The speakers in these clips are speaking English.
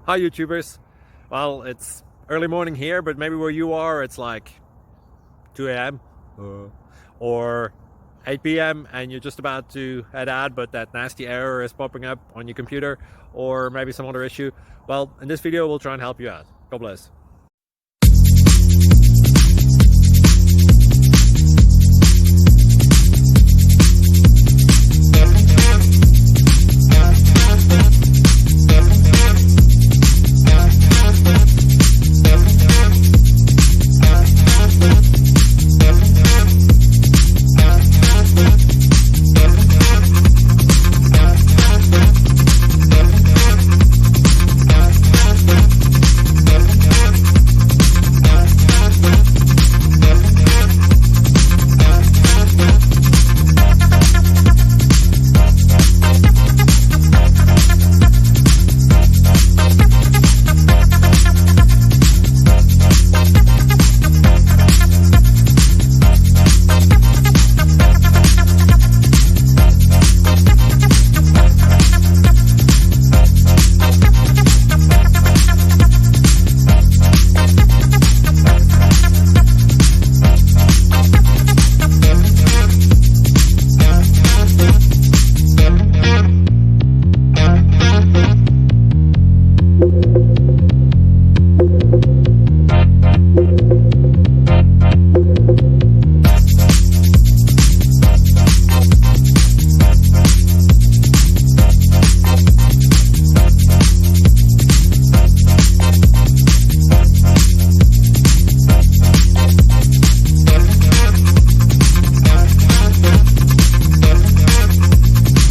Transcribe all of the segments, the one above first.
Hi YouTubers. Well, it's early morning here, but maybe where you are it's like 2 a.m. or 8 p.m. and you're just about to head out, but that nasty error is popping up on your computer, or maybe some other issue. Well, in this video we'll try and help you out. God bless.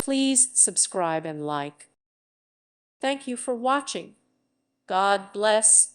Please subscribe and like. Thank you for watching. God bless.